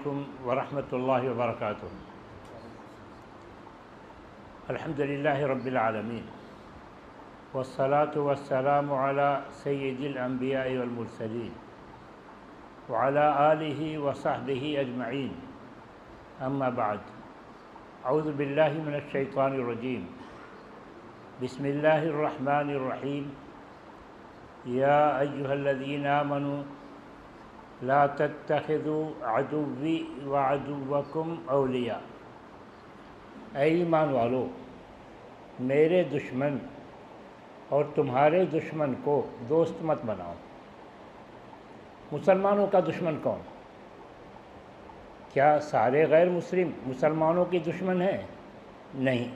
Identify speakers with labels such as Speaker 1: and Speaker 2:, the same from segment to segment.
Speaker 1: علیکم ورحمۃ اللہ وبرکاتہ۔ الحمد للہ رب العالمین والصلاة والسلام علی سید الانبیاء والمرسلین وعلی آلہ وصحبہ اجمعین، اما بعد، اعوذ باللہ من الشیطان الرجیم، بسم اللہ الرحمن الرحیم، یا ایہا الذین آمنوا لا تتخذوا عدوی وعدوکم اولیاء۔ اے ایمان والو، میرے دشمن اور تمہارے دشمن کو دوست مت بناؤ۔ مسلمانوں کا دشمن کون؟ کیا سارے غیر مسلم مسلمانوں کے دشمن ہیں؟ نہیں۔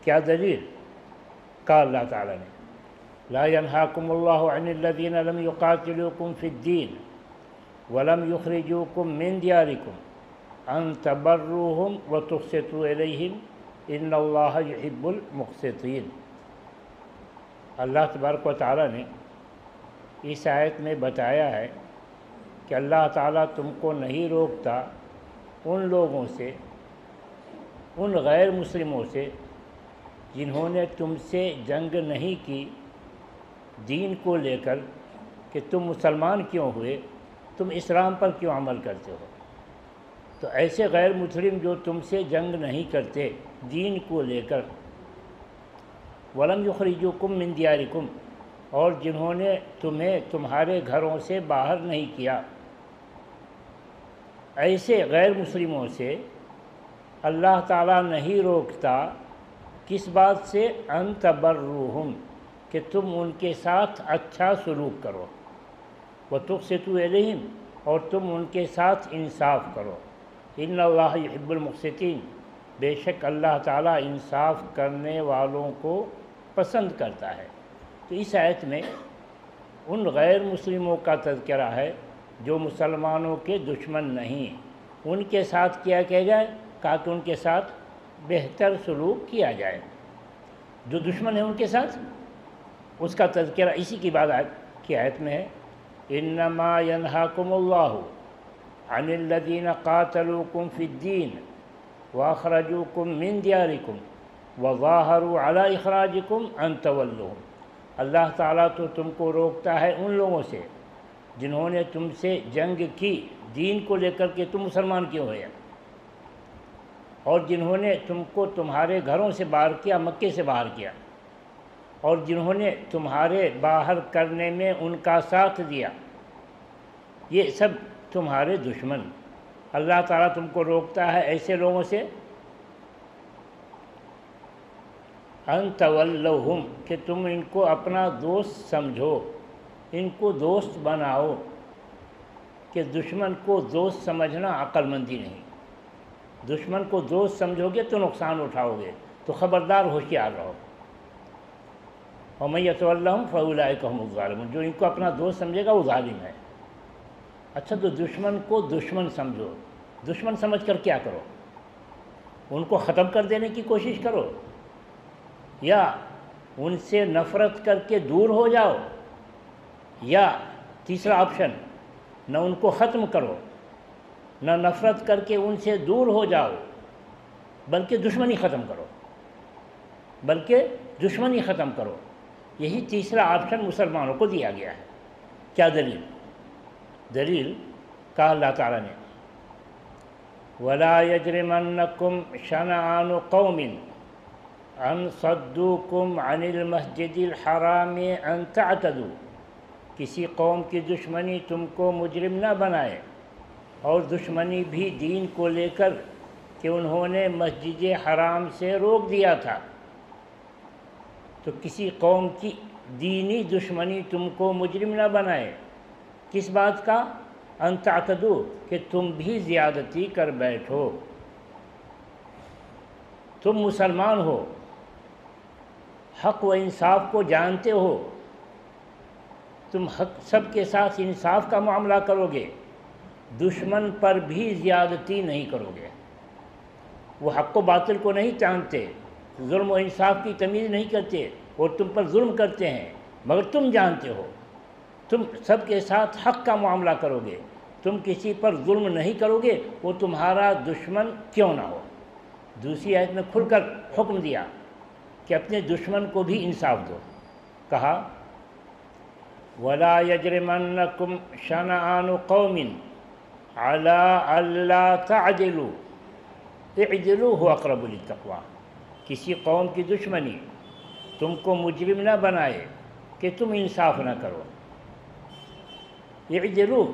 Speaker 1: کیا دلیل؟ کہا اللہ تعالیٰ نے لا ینہاکم اللہ عن الذین لم یقاتلوکم فی الدین ولم یخرجوکم من دیارکم ان تبروہم وتقسطوا الیہم ان اللہ یحب المقسطین۔ اللہ تبارک و تعالیٰ نے اس آیت میں بتایا ہے کہ اللہ تعالیٰ تم کو نہیں روکتا ان لوگوں سے، ان غیر مسلموں سے جنہوں نے تم سے جنگ نہیں کی دین کو لے کر کہ تم مسلمان کیوں ہوئے، تم اسلام پر کیوں عمل کرتے ہو۔ تو ایسے غیر مسلم جو تم سے جنگ نہیں کرتے دین کو لے کر، وَلَمْ يُخْرِجُوكُم مِّن دِيَارِكُمْ، اور جنہوں نے تمہیں تمہارے گھروں سے باہر نہیں کیا، ایسے غیر مسلموں سے اللہ تعالیٰ نہیں روکتا کس بات سے؟ ان تبروہم، کہ تم ان کے ساتھ اچھا سلوک کرو، وتقسطوا الیہم، اور تم ان کے ساتھ انصاف کرو، ان اللہ یحب المقسطین، بے شک اللہ تعالیٰ انصاف کرنے والوں کو پسند کرتا ہے۔ تو اس آیت میں ان غیر مسلموں کا تذکرہ ہے جو مسلمانوں کے دشمن نہیں، ان کے ساتھ کیا جائے؟ کہا کہ ان کے ساتھ بہتر سلوک کیا جائے۔ جو دشمن ہیں ان کے ساتھ اس کا تذکرہ اسی کی بعد کی آیت میں ہے، انما ینہاکم اللہ عن الذین قاتلوکم فی الدین واخرجوکم من دیارکم وظاہروا علی اخراجکم ان تولوہم۔ اللہ تعالیٰ تو تم کو روکتا ہے ان لوگوں سے جنہوں نے تم سے جنگ کی دین کو لے کر کہ تم مسلمان کیوں ہوئے، اور جنہوں نے تم کو تمہارے گھروں سے باہر کیا، مکے سے باہر کیا، اور جنہوں نے تمہارے باہر کرنے میں ان کا ساتھ دیا، یہ سب تمہارے دشمن۔ اللہ تعالیٰ تم کو روکتا ہے ایسے لوگوں سے ان تولوہم، کہ تم ان کو اپنا دوست سمجھو، ان کو دوست بناؤ، کہ دشمن کو دوست سمجھنا عقل مندی نہیں۔ دشمن کو دوست سمجھو گے تو نقصان اٹھاؤ گے، تو خبردار ہوشیار رہو۔ وَمَن يَتَوَلَّهُمْ فَأُولَٰئِكَ هُمُ الظَّالِمُونَ، جو ان کو اپنا دوست سمجھے گا وہ ظالم ہے۔ اچھا، تو دشمن کو دشمن سمجھو، دشمن سمجھ کر کیا کرو؟ ان کو ختم کر دینے کی کوشش کرو، یا ان سے نفرت کر کے دور ہو جاؤ، یا تیسرا آپشن، نہ ان کو ختم کرو، نہ نفرت کر کے ان سے دور ہو جاؤ، بلکہ دشمنی ختم کرو، بلکہ دشمنی ختم کرو۔ یہی تیسرا آپشن مسلمانوں کو دیا گیا ہے۔ کیا دلیل؟ دلیل کہا اللہ تعالیٰ نے وَلَا يَجْرِمَنَّكُمْ شَنَآنُ قَوْمٍ أَن صَدُّوكُمْ عَنِ الْمَسْجِدِ الْحَرَامِ أَن تَعْتَدُوا، کسی قوم کی دشمنی تم کو مجرم نہ بنائے، اور دشمنی بھی دین کو لے کر کہ انہوں نے مسجد حرام سے روک دیا تھا۔ تو کسی قوم کی دینی دشمنی تم کو مجرم نہ بنائے، کس بات کا؟ ان تعتدوا، کہ تم بھی زیادتی کر بیٹھو۔ تم مسلمان ہو، حق و انصاف کو جانتے ہو، تم حق سب کے ساتھ انصاف کا معاملہ کرو گے، دشمن پر بھی زیادتی نہیں کرو گے۔ وہ حق و باطل کو نہیں جانتے، ظلم و انصاف کی تمیز نہیں کرتے، اور تم پر ظلم کرتے ہیں، مگر تم جانتے ہو، تم سب کے ساتھ حق کا معاملہ کرو گے، تم کسی پر ظلم نہیں کرو گے وہ تمہارا دشمن کیوں نہ ہو۔ دوسری آیت میں کھل کر حکم دیا کہ اپنے دشمن کو بھی انصاف دو، کہا وَلَا يَجْرِمَنَّكُمْ شَنَآنُ قَوْمٍ عَلَىٰ أَلَّا تَعْدِلُوا اعْدِلُوا هُوَ أَقْرَبُ لِلتَّقْوَىٰ۔ کسی قوم کی دشمنی تم کو مجرم نہ بنائے کہ تم انصاف نہ کرو۔ اعْدِلُوا،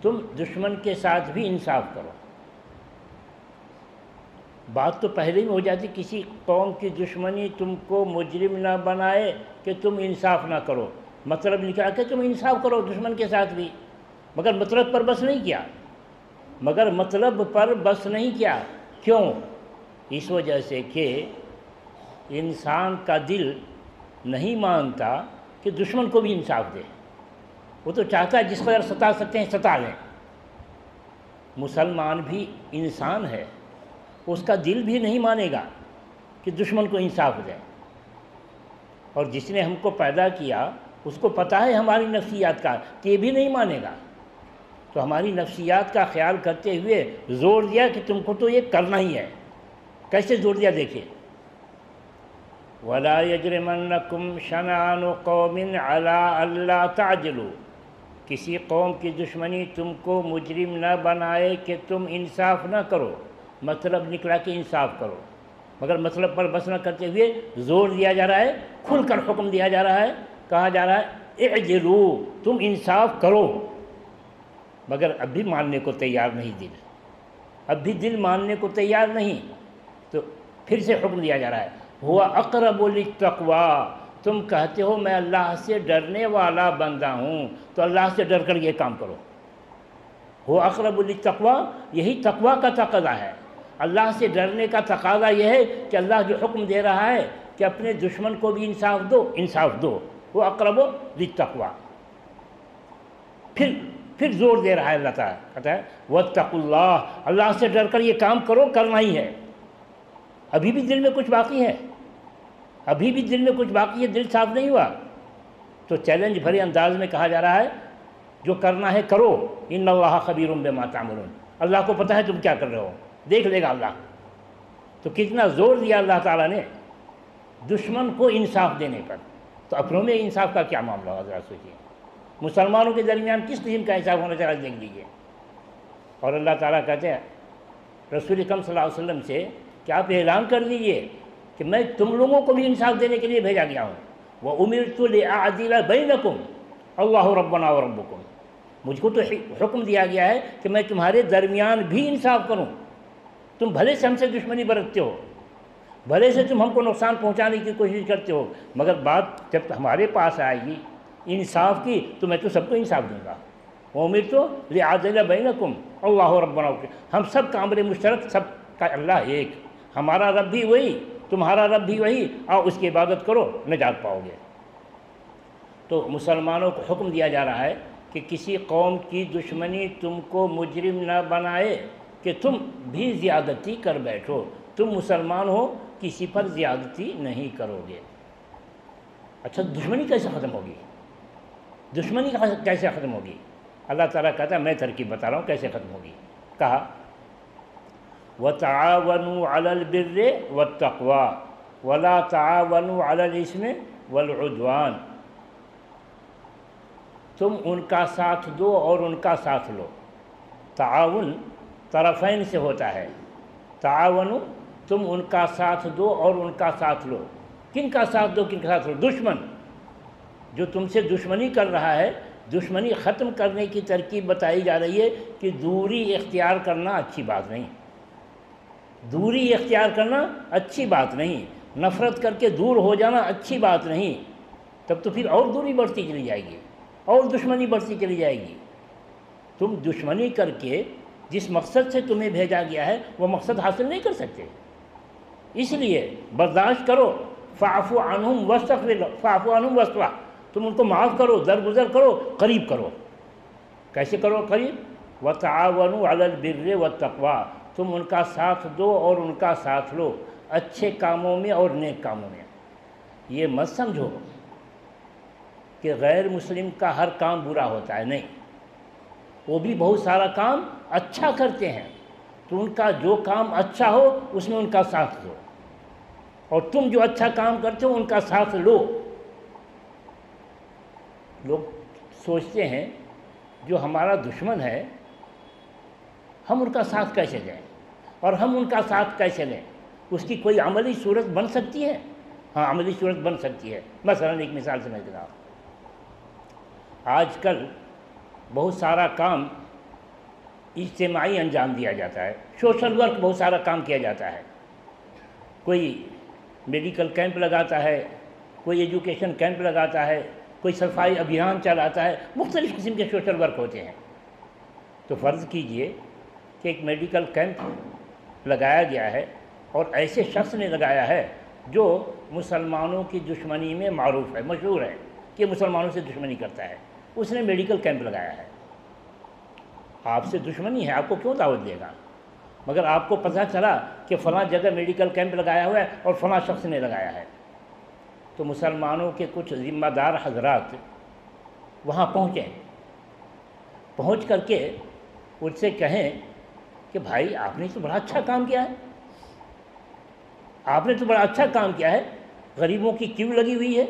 Speaker 1: تم دشمن کے ساتھ بھی انصاف کرو۔ بات تو پہلے ہی ہو جاتی، کسی قوم کی دشمنی تم کو مجرم نہ بنائے کہ تم انصاف نہ کرو، مطلب نکلا کہ تم انصاف کرو دشمن کے ساتھ بھی، مگر مطلب پر بس نہیں کیا، کیوں؟ اس وجہ سے کہ انسان کا دل نہیں مانتا کہ دشمن کو بھی انصاف دے، وہ تو چاہتا ہے جس قدر ستا سکتے ہیں ستا لیں۔ مسلمان بھی انسان ہے، اس کا دل بھی نہیں مانے گا کہ دشمن کو انصاف دے، اور جس نے ہم کو پیدا کیا اس کو پتہ ہے ہماری نفسیات کا، کہ یہ بھی نہیں مانے گا، تو ہماری نفسیات کا خیال کرتے ہوئے زور دیا کہ تم کو تو یہ کرنا ہی ہے۔ کیسے زور دیا دیکھیں، وَلَا يَجْرِمَنَّكُمْ شَنَآنُ قَوْمٍ عَلَىٰ أَلَّا تَعْدِلُوا، کسی قوم کی دشمنی تم کو مجرم نہ بنائے کہ تم انصاف نہ کرو، مطلب نکلا کہ انصاف کرو، مگر مطلب پر بس نہ کرتے ہوئے زور دیا جا رہا ہے، کھل کر حکم دیا جا رہا ہے، کہا جا رہا ہے اعدلوا، تم انصاف کرو، مگر اب بھی ماننے کو تیار نہیں دل، اب بھی دل ماننے کو تیار نہیں، تو پھر سے حکم دیا جا رہا ہے ہوا اقرب للتقویٰ، تم کہتے ہو میں اللہ سے ڈرنے والا بندہ ہوں، تو اللہ سے ڈر کر یہ کام کرو۔ ہوا اقرب للتقویٰ، یہی تقویٰ کا تقاضا ہے، اللہ سے ڈرنے کا تقاضا یہ ہے کہ اللہ جو حکم دے رہا ہے کہ اپنے دشمن کو بھی انصاف دو، وہ اقرب للتقویٰ۔ پھر زور دے رہا ہے اللہ تعالیٰ، کہتا ہے واتقوا اللہ، اللہ سے ڈر کر یہ کام کرو، کرنا ہی ہے۔ ابھی بھی دل میں کچھ باقی ہے، دل صاف نہیں ہوا، تو چیلنج بھرے انداز میں کہا جا رہا ہے جو کرنا ہے کرو، ان اللہ خبیر بما تعملون، اللہ کو پتہ ہے تم کیا کر رہے ہو، دیکھ لے گا اللہ۔ تو کتنا زور دیا اللہ تعالیٰ نے دشمن کو انصاف دینے پر، تو اپنوں میں انصاف کا کیا معاملہ ہوگا ذرا سوچیے، مسلمانوں کے درمیان کس قسم کا انصاف ہونا چاہیے دیکھ لیجیے۔ اور اللہ تعالیٰ کہتے ہیں رسول اکرم صلی اللہ علیہ وسلم سے کہ آپ اعلان کر دیجئے کہ میں تم لوگوں کو بھی انصاف دینے کے لیے بھیجا گیا ہوں، وَأُمِرْتُ لِأَعْدِلَ بَيْنَكُمْ اللَّهُ رَبَّنَا وَرَبُّكُمْ، مجھ کو تو حکم دیا گیا ہے کہ میں تمہارے درمیان بھی انصاف کروں۔ تم بھلے سے ہم سے دشمنی برتتے ہو، بھلے سے تم ہم کو نقصان پہنچانے کی کوشش کرتے ہو، مگر بات جب ہمارے پاس آئے گی انصاف کی تو میں تو سب کو انصاف دوں گا۔ وَأُمِرْتُ لِأَعْدِلَ بَيْنَكُمْ اللَّهُ رَبَّنَا وَرَبُّكُمْ، ہم سب کا امر مشترک، سب کا اللہ ایک، ہمارا رب بھی وہی، تمہارا رب بھی وہی، آؤ اس کی عبادت کرو، نجات پاؤ گے۔ تو مسلمانوں کو حکم دیا جا رہا ہے کہ کسی قوم کی دشمنی تم کو مجرم نہ بنائے کہ تم بھی زیادتی کر بیٹھو، تم مسلمان ہو کسی پر زیادتی نہیں کرو گے۔ اچھا دشمنی کیسے ختم ہوگی؟ اللہ تعالیٰ کہتا ہے میں ترکیب بتا رہا ہوں کیسے ختم ہوگی۔ کہا وَتَعَاوَنُوا عَلَى الْبِرِّ وَالتَّقْوَىٰ وَلَا تَعَاوَنُوا عَلَى الْإِثْمِ وَالْعُدْوَانِ، تم ان کا ساتھ دو اور ان کا ساتھ لو۔ تعاون طرفین سے ہوتا ہے، تعاون تم ان کا ساتھ دو اور ان کا ساتھ لو۔ کن کا ساتھ دو، کن کا ساتھ لو؟ دشمن جو تم سے دشمنی کر رہا ہے، دشمنی ختم کرنے کی ترکیب بتائی جا رہی ہے کہ دوری اختیار کرنا اچھی بات نہیں، دوری اختیار کرنا اچھی بات نہیں، نفرت کر کے دور ہو جانا اچھی بات نہیں، تب تو پھر اور دوری بڑھتی چلی جائے گی اور دشمنی بڑھتی چلی جائے گی۔ تم دشمنی کر کے جس مقصد سے تمہیں بھیجا گیا ہے وہ مقصد حاصل نہیں کر سکتے، اس لیے برداشت کرو، فاعف عنہم واصفح، تم ان کو معاف کرو، درگزر کرو، قریب کرو۔ کیسے کرو قریب؟ وَتَعَاوَنُوا عَلَى الْبِرِّ وَالتَّقْوَىٰ، تم ان کا ساتھ دو اور ان کا ساتھ لو اچھے کاموں میں اور نیک کاموں میں۔ یہ مت سمجھو کہ غیر مسلم کا ہر کام برا ہوتا ہے، نہیں، وہ بھی بہت سارا کام اچھا کرتے ہیں، تو ان کا جو کام اچھا ہو اس میں ان کا ساتھ دو، اور تم جو اچھا کام کرتے ہو ان کا ساتھ لو۔ لوگ سوچتے ہیں جو ہمارا دشمن ہے ہم ان کا ساتھ کیسے دیں، اور ہم ان کا ساتھ کیسے لیں؟ اس کی کوئی عملی صورت بن سکتی ہے؟ ہاں، عملی صورت بن سکتی ہے۔ مثلا ایک مثال سمجھ لینا، آج کل بہت سارا کام اجتماعی انجام دیا جاتا ہے، سوشل ورک بہت سارا کام کیا جاتا ہے۔ کوئی میڈیکل کیمپ لگاتا ہے، کوئی ایجوکیشن کیمپ لگاتا ہے، کوئی صفائی ابھیان چلاتا ہے، مختلف قسم کے سوشل ورک ہوتے ہیں۔ تو فرض کیجئے کہ ایک میڈیکل کیمپ لگایا گیا ہے اور ایسے شخص نے لگایا ہے جو مسلمانوں کی دشمنی میں معروف ہے، مشہور ہے کہ مسلمانوں سے دشمنی کرتا ہے، اس نے میڈیکل کیمپ لگایا ہے۔ آپ سے دشمنی ہے، آپ کو کیوں دعوت دے گا؟ مگر آپ کو پتہ چلا کہ فلاں جگہ میڈیکل کیمپ لگایا ہوا ہے اور فلاں شخص نے لگایا ہے، تو مسلمانوں کے کچھ ذمہ دار حضرات وہاں پہنچ کر کے ان سے کہیں کہ بھائی آپ نے تو بڑا اچھا کام کیا ہے، آپ نے تو بڑا اچھا کام کیا ہے، غریبوں کی کیو لگی ہوئی ہے۔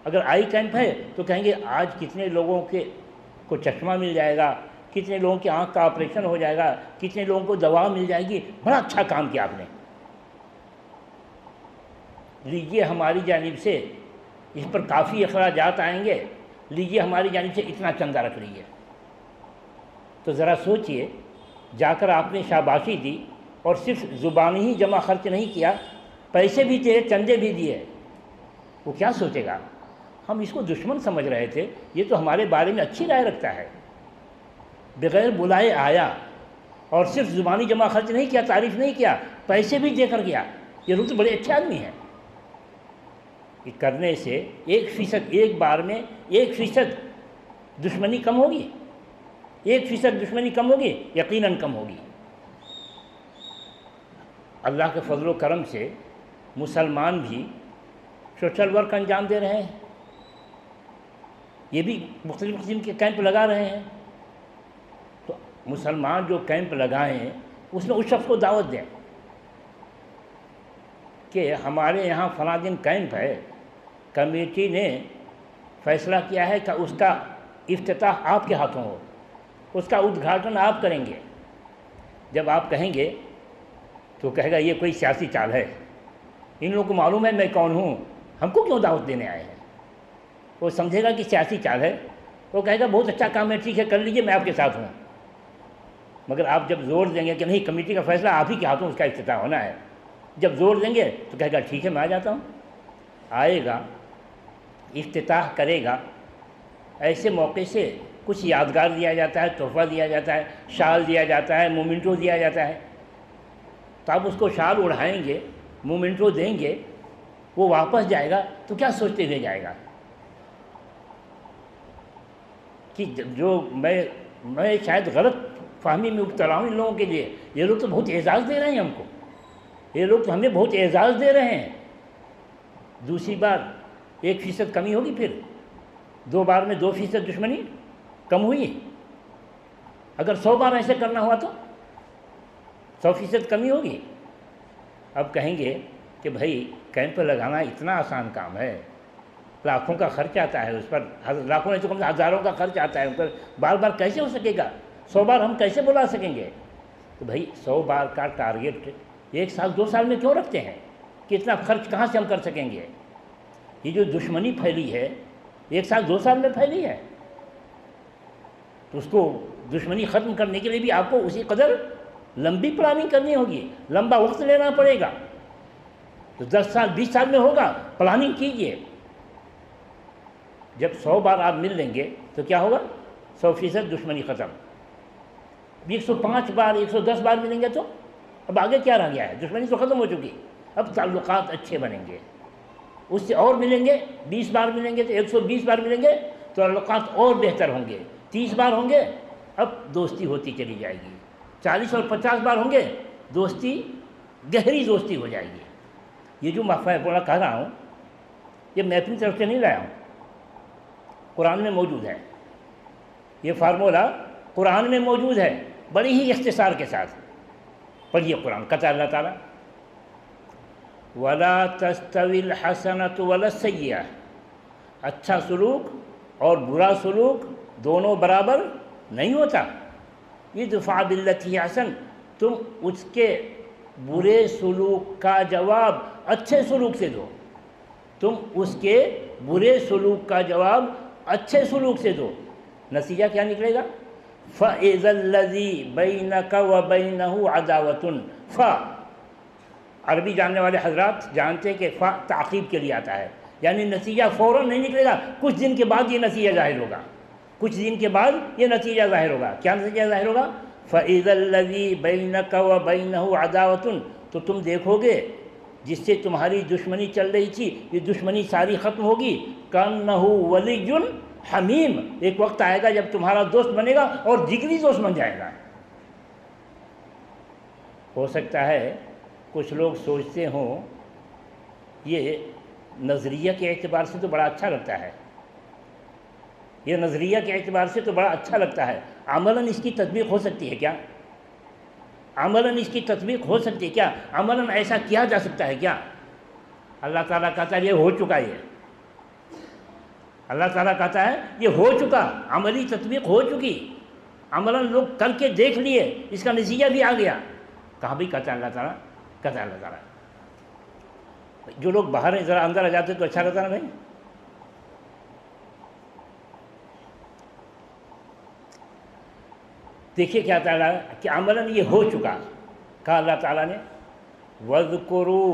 Speaker 1: اگر آئی کیمپ ہے تو کہیں گے آج کتنے لوگوں کو چشمہ مل جائے گا، کتنے لوگوں کی آنکھ کا آپریشن ہو جائے گا، کتنے لوگوں کو دوا مل جائے گی، بڑا اچھا کام کیا آپ نے۔ لیجئے ہماری جانب سے اس پر کافی اخراجات آئیں گے، لیجئے ہماری جانب سے اتنا چندہ رکھ لیجئے۔ تو ذرا سوچئے، جا کر آپ نے شاباشی دی اور صرف زبانی ہی جمع خرچ نہیں کیا، پیسے بھی دیے، چندے بھی دیے، وہ کیا سوچے گا؟ ہم اس کو دشمن سمجھ رہے تھے، یہ تو ہمارے بارے میں اچھی رائے رکھتا ہے، بغیر بلائے آیا اور صرف زبانی جمع خرچ نہیں کیا، تعریف نہیں کیا، پیسے بھی دے کر گیا، یہ لوگ تو بڑے اچھے آدمی ہیں۔ یہ کرنے سے 1% ایک بار میں 1% دشمنی کم ہوگی، 1% دشمنی کم ہوگی، یقیناً کم ہوگی۔ اللہ کے فضل و کرم سے مسلمان بھی سوشل ورک انجام دے رہے ہیں، یہ بھی مختلف قسم کے کیمپ لگا رہے ہیں۔ تو مسلمان جو کیمپ لگائیں اس میں اس شخص کو دعوت دیں کہ ہمارے یہاں فلاں دن کیمپ ہے، کمیٹی نے فیصلہ کیا ہے کہ اس کا افتتاح آپ کے ہاتھوں ہو، اس کا ادگھاٹن آپ کریں گے۔ جب آپ کہیں گے تو کہے گا یہ کوئی سیاسی چال ہے، ان لوگوں کو معلوم ہے میں کون ہوں، ہم کو کیوں دعوت دینے آئے ہیں۔ وہ سمجھے گا کہ سیاسی چال ہے، وہ کہے گا بہت اچھا کام ہے، ٹھیک ہے کر لیجئے، میں آپ کے ساتھ ہوں۔ مگر آپ جب زور دیں گے کہ نہیں کمیٹی کا فیصلہ آپ ہی کے ہاتھوں اس کا افتتاح ہونا ہے، جب زور دیں گے تو کہے گا ٹھیک ہے میں آ جاتا ہوں۔ آئے گا، افتتاح کرے گا، ایسے موقع سے کچھ یادگار دیا جاتا ہے، تحفہ دیا جاتا ہے، شال دیا جاتا ہے، مومنٹو دیا جاتا ہے۔ تو آپ اس کو شال اڑھائیں گے، مومنٹو دیں گے، وہ واپس جائے گا تو کیا سوچتے ہوئے جائے گا کہ جو میں شاید غلط فہمی میں مبتلا ہوں ان لوگوں کے لیے، یہ لوگ تو بہت اعزاز دے رہے ہیں ہم کو، یہ لوگ تو ہمیں بہت اعزاز دے رہے ہیں۔ دوسری بار 1% کمی ہوگی، پھر 2 بار میں 2% دشمنی کم ہوئی۔ اگر 100 بار ایسے کرنا ہوا تو 100% کمی ہوگی۔ اب کہیں گے کہ بھائی کیمپ لگانا اتنا آسان کام ہے، لاکھوں کا خرچ آتا ہے اس پر، لاکھوں نہیں تو کم ہزاروں کا خرچ آتا ہے اس پر، بار بار کیسے ہو سکے گا، 100 بار ہم کیسے بلا سکیں گے؟ تو بھائی 100 بار کا ٹارگیٹ 1 سال 2 سال میں کیوں رکھتے ہیں کہ اتنا خرچ کہاں سے ہم کر سکیں گے؟ یہ جو دشمنی پھیلی ہے 1 سال 2 سال میں پھیلی ہے، تو اس کو دشمنی ختم کرنے کے لیے بھی آپ کو اسی قدر لمبی پلاننگ کرنی ہوگی، لمبا وقت لینا پڑے گا۔ تو 10 سال 20 سال میں ہوگا، پلاننگ کیجئے۔ جب 100 بار آپ مل لیں گے تو کیا ہوگا؟ 100% دشمنی ختم۔ 105 بار 110 بار ملیں گے تو اب آگے کیا رہ گیا ہے؟ دشمنی تو ختم ہو چکی، اب تعلقات اچھے بنیں گے۔ اس سے اور ملیں گے، 20 بار ملیں گے تو 120 بار ملیں گے تو تعلقات اور بہتر ہوں گے، 30 بار ہوں گے اب دوستی ہوتی چلی جائے گی، 40 اور 50 بار ہوں گے دوستی گہری دوستی ہو جائے گی۔ یہ جو فارمولہ کہہ رہا ہوں یہ میں اپنی طرف سے نہیں لایا ہوں، قرآن میں موجود ہے۔ یہ فارمولہ قرآن میں موجود ہے بڑی ہی اختصار کے ساتھ. پڑھیے قرآن، کہتا ہے اللہ تعالیٰ وَلَا تَسْتَوِي الْحَسَنَةُ وَلَا السَّيِّئَةُ، اچھا سلوک اور برا سلوک دونوں برابر نہیں ہوتا. ادفع باللتی احسن، تم اس کے برے سلوک کا جواب اچھے سلوک سے دو. تم اس کے برے سلوک کا جواب اچھے سلوک سے دو. نتیجہ کیا نکلے گا؟ فَإِذَا الَّذِي بَيْنَكَ وَبَيْنَهُ عَدَاوَةٌ. فا عربی جاننے والے حضرات جانتے ہیں کہ فا تعقیب کے لیے آتا ہے، یعنی نتیجہ فوراً نہیں نکلے گا، کچھ دن کے بعد یہ نتیجہ ظاہر ہوگا. کچھ دن کے بعد یہ نتیجہ ظاہر ہوگا. کیا نتیجہ ظاہر ہوگا؟ فَإِذَا الَّذِي بَيْنَكَ وَبَيْنَهُ عَدَاوَةٌ، تو تم دیکھو گے جس سے تمہاری دشمنی چل رہی تھی یہ دشمنی ساری ختم ہوگی. كَأَنَّهُ وَلِيٌّ حمیم، ایک وقت آئے گا جب تمہارا دوست بنے گا اور جگری دوست بن جائے گا. ہو سکتا ہے کچھ لوگ سوچتے ہوں یہ نظریہ کے اعتبار سے تو بڑا اچھا لگتا ہے، یہ نظریہ کے اعتبار سے تو بڑا اچھا لگتا ہے، عملاً اس کی تطبیق ہو سکتی ہے کیا؟ عملاً اس کی تطبیق ہو سکتی ہے کیا؟ عملاً ایسا کیا جا سکتا ہے کیا؟ اللہ تعالیٰ کہتا ہے یہ ہو چکا. اللہ تعالیٰ کہتا ہے یہ ہو چکا، عملی تطبیق ہو چکی، عملاً لوگ کر کے دیکھ لیے، اس کا نتیجہ بھی آ گیا. کہاں بھی کہتا ہے اللہ تعالیٰ، کہتا ہے اللہ تعالیٰ. جو لوگ باہر ہیں ذرا اندر آ جاتے تو اچھا لگتا نا بھائی. دیکھیے کیا تعالیٰ کہ عملاً یہ ہو چکا. کہا اللہ تعالیٰ نے وَاذْكُرُوا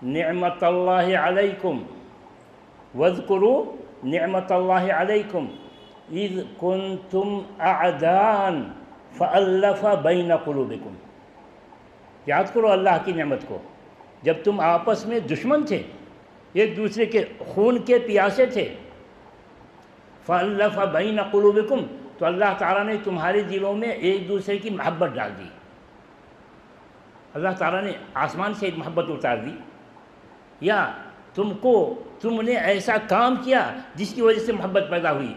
Speaker 1: نِعْمَةَ اللَّهِ عَلَيْكُمْ وَاذْكُرُوا نِعْمَةَ اللَّهِ عَلَيْكُمْ إِذْ كُنْتُمْ أَعْدَاءً فَأَلَّفَ بَيْنَ قُلُوبِكُمْ. یاد کرو اللہ کی نعمت کو جب تم آپس میں دشمن تھے، ایک دوسرے کے خون کے پیاسے تھے. فَأَلَّفَ بَيْنَ قُلُوبِكُمْ، تو اللہ تعالیٰ نے تمہارے دلوں میں ایک دوسرے کی محبت ڈال دی. اللہ تعالیٰ نے آسمان سے ایک محبت اتار دی، یا تم نے ایسا کام کیا جس کی وجہ سے محبت پیدا ہوئی.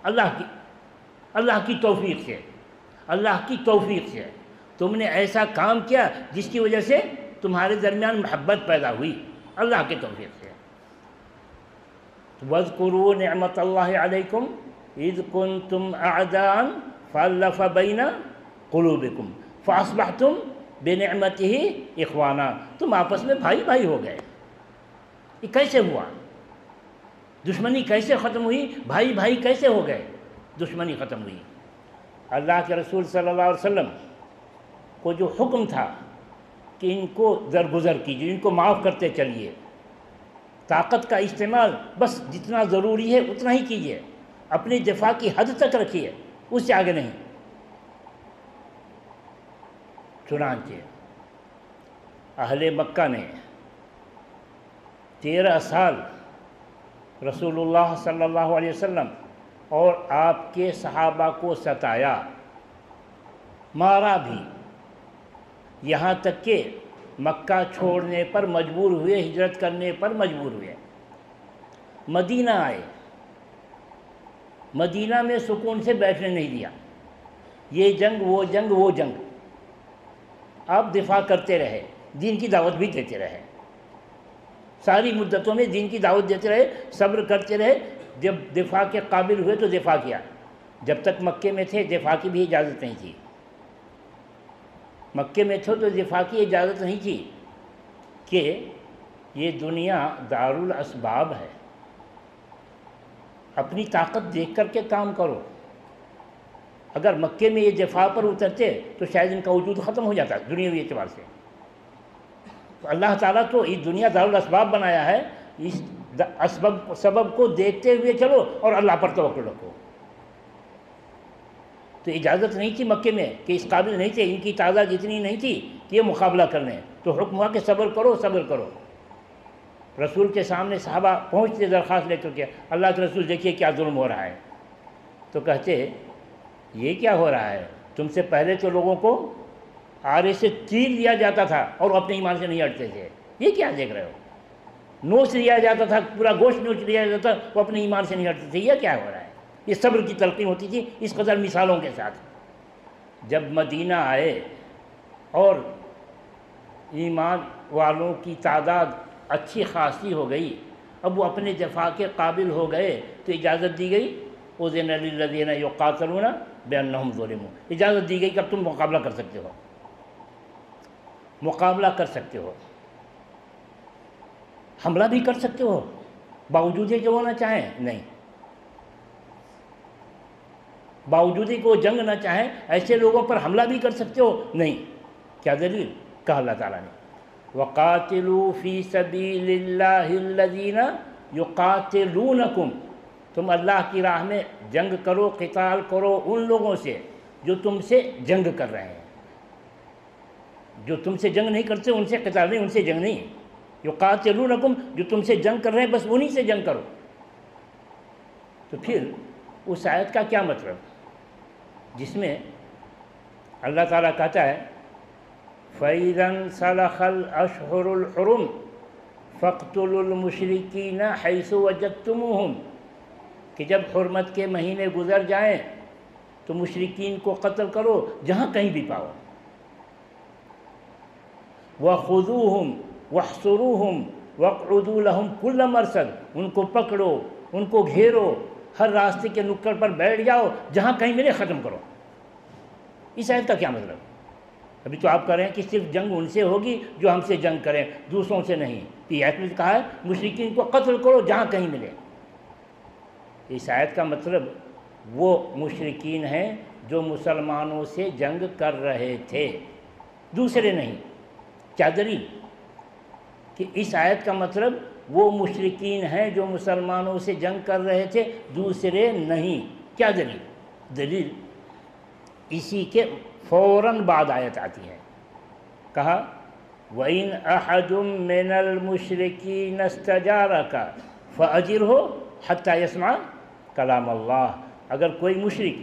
Speaker 1: اللہ کی توفیق سے، اللہ کی توفیق سے تم نے ایسا کام کیا جس کی وجہ سے تمہارے درمیان محبت پیدا ہوئی، اللہ کی توفیق سے. وَاذْكُرُوا نِعْمَةَ اللَّهِ عَلَيْكُمْ إِذْ كُنْتُمْ أَعْدَاءً فَأَلَّفَ بَيْنَ قُلُوبِكُمْ فَأَصْبَحْتُمْ بِنِعْمَتِهِ إِخْوَانًا. تم آپس میں بھائی ہو گئے. یہ کیسے ہوا؟ دشمنی کیسے ختم ہوئی؟ بھائی کیسے ہو گئے؟ دشمنی ختم ہوئی. اللہ کے رسول صلی اللہ علیہ وسلم کو جو حکم تھا کہ ان کو درگزر کیجیے، ان کو معاف کرتے چلیے، طاقت کا استعمال بس جتنا ضروری ہے اتنا ہی کیجیے، اپنی دفاع کی حد تک رکھیے، اس سے آگے نہیں. چنانچہ اہل مکہ نے 13 سال رسول اللہ صلی اللہ علیہ وسلم اور آپ کے صحابہ کو ستایا، مارا بھی، یہاں تک کہ مکہ چھوڑنے پر مجبور ہوئے، ہجرت کرنے پر مجبور ہوئے. مدینہ آئے، مدینہ میں سکون سے بیٹھنے نہیں دیا. یہ جنگ وہ جنگ وہ جنگ، آپ دفاع کرتے رہے، دین کی دعوت بھی دیتے رہے، ساری مدتوں میں دین کی دعوت دیتے رہے، صبر کرتے رہے. جب دفاع کے قابل ہوئے تو دفاع کیا. جب تک مکے میں تھے دفاع کی بھی اجازت نہیں تھی. مکے میں تھے تو دفاع کی اجازت نہیں تھی کہ یہ دنیا دارالاسباب ہے، اپنی طاقت دیکھ کر کے کام کرو. اگر مکے میں یہ دفاع پر اترتے تو شاید ان کا وجود ختم ہو جاتا دنیاوی اعتبار سے. تو اللہ تعالیٰ تو اس دنیا دارالاسباب بنایا ہے، اس سبب کو دیکھتے ہوئے چلو اور اللہ پر توکل رکھو. تو اجازت نہیں تھی مکے میں کہ اس قابل نہیں تھے، ان کی تعداد اتنی نہیں تھی کہ یہ مقابلہ کر لیں. تو حکم ہوا کہ صبر کرو صبر کرو. رسول کے سامنے صحابہ پہنچتے درخواست لے کر کے، اللہ کے رسول دیکھیے کیا ظلم ہو رہا ہے. تو کہتے یہ کیا ہو رہا ہے؟ تم سے پہلے تو لوگوں کو آرے سے تیر دیا جاتا تھا اور وہ اپنے ایمان سے نہیں ہٹتے تھے. یہ کیا دیکھ رہے ہو؟ نوچ لیا جاتا تھا، پورا گوشت نوچ لیا جاتا تھا، وہ اپنے ایمان سے نہیں ہٹتے تھے. یہ کیا ہو رہا ہے؟ یہ صبر کی تلقین ہوتی تھی اس قدر مثالوں کے ساتھ۔ جب مدینہ آئے اور ایمان والوں کی تعداد اچھی خاصی ہو گئی، اب وہ اپنے دفاع کے قابل ہو گئے تو اجازت دی گئی، اذن للذین یقاتلون بانہم ظلموا، اجازت دی گئی کہ اب تم مقابلہ کر سکتے ہو، مقابلہ کر سکتے ہو، حملہ بھی کر سکتے ہو، باوجود کہ وہ نہ چاہیں، نہیں، باوجود کہ وہ جنگ نہ چاہیں ایسے لوگوں پر حملہ بھی کر سکتے ہو، نہیں۔ کیا دلیل؟ کہا اللہ تعالیٰ نے وَقَاتِلُوا فِي سَبِيلِ اللَّهِ الَّذِينَ يُقَاتِلُونَكُمْ، تم اللہ کی راہ میں جنگ کرو، قتال کرو ان لوگوں سے جو تم سے جنگ کر رہے ہیں، جو تم سے جنگ نہیں کرتے ان سے قتال نہیں، ان سے جنگ نہیں، یقاتلونکم جو تم سے جنگ کر رہے ہیں بس انہی سے جنگ کرو۔ تو پھر اس آیت کا کیا مطلب جس میں اللہ تعالیٰ کہتا ہے فَإِذَا انْسَلَخَ الْأَشْهُرُ الْحُرُمُ فَاقْتُلُوا الْمُشْرِكِينَ حَيْثُ وَجَدتُّمُوهُمْ، کہ جب حرمت کے مہینے گزر جائیں تو مشرکین کو قتل کرو جہاں کہیں بھی پاؤ، وَخُذُوهُمْ وَاحْصُرُوهُمْ وَاقْعُدُوا لَهُمْ كُلَّ مَرْصَدٍ، ان کو پکڑو، ان کو گھیرو، ہر راستے کے نکڑ پر بیٹھ جاؤ، جہاں کہیں ملے ختم کرو۔ اس آیت کا کیا مطلب؟ ابھی تو آپ کہہ رہے ہیں کہ صرف جنگ ان سے ہوگی جو ہم سے جنگ کریں، دوسروں سے نہیں۔ یہ آیت میں کہا ہے مشرکین کو قتل کرو جہاں کہیں ملے۔ اس آیت کا مطلب وہ مشرکین ہیں جو مسلمانوں سے جنگ کر رہے تھے، دوسرے نہیں۔ کیا دلیل؟ کہ اس آیت کا مطلب وہ مشرکین ہیں جو مسلمانوں سے جنگ کر رہے تھے، دوسرے نہیں۔ کیا دلیل؟ دلیل اسی کے فوراً بعد آیت آتی ہے، کہا وَإِنْ أَحَدٌ مِّنَ الْمُشْرِكِينَ اسْتَجَارَكَ فَأَجِرْهُ حَتَّى يَسْمَعَ کلام اللہ، اگر کوئی مشرک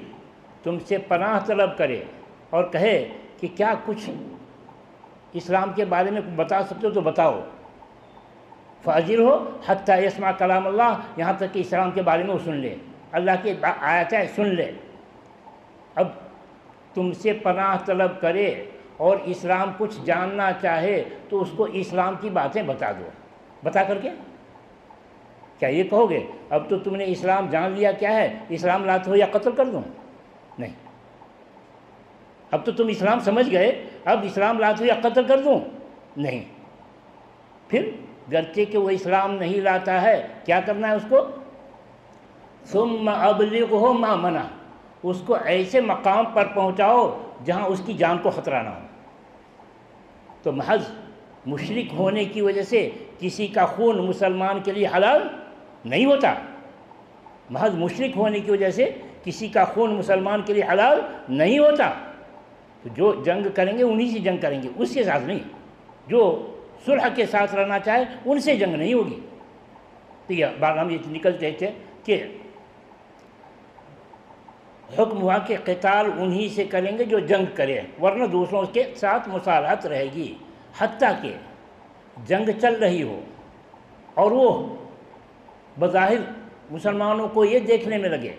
Speaker 1: تم سے پناہ طلب کرے اور کہے کہ کیا کچھ اسلام کے بارے میں بتا سکتے ہو تو بتاؤ، فَأَجِرْهُ حَتَّى يَسْمَعَ کلام اللہ، یہاں تک کہ اسلام کے بارے میں وہ سن لے، اللہ کی آیت ہے سن لے۔ اب تم سے پناہ طلب کرے اور اسلام کچھ جاننا چاہے تو اس کو اسلام کی باتیں بتا دو، بتا کر کے کیا یہ کہو گے اب تو تم نے اسلام جان لیا کیا ہے، اسلام لاتے ہو یا قتل کر دوں؟ نہیں، اب تو تم اسلام سمجھ گئے، اب اسلام لاتے ہو یا قتل کر دوں؟ نہیں۔ پھر گرچہ کہ وہ اسلام نہیں لاتا ہے کیا کرنا ہے اس کو؟ ثم ابلغہ ما منع، اس کو ایسے مقام پر پہنچاؤ جہاں اس کی جان کو خطرہ نہ ہو۔ تو محض مشرک ہونے کی وجہ سے کسی کا خون مسلمان کے لیے حلال نہیں ہوتا، محض مشرک ہونے کی وجہ سے کسی کا خون مسلمان کے لیے حلال نہیں ہوتا۔ تو جو جنگ کریں گے انہی سے جنگ کریں گے، اس کے ساتھ نہیں۔ جو صلح کے ساتھ رہنا چاہے ان سے جنگ نہیں ہوگی۔ تو یہ بات ہم یہ نکلتے تھے کہ حکم ہوا کہ قتال انہی سے کریں گے جو جنگ کرے، ورنہ دوسروں کے ساتھ مصالحت رہے گی، حتیٰ کہ جنگ چل رہی ہو اور وہ بظاہر مسلمانوں کو یہ دیکھنے میں لگے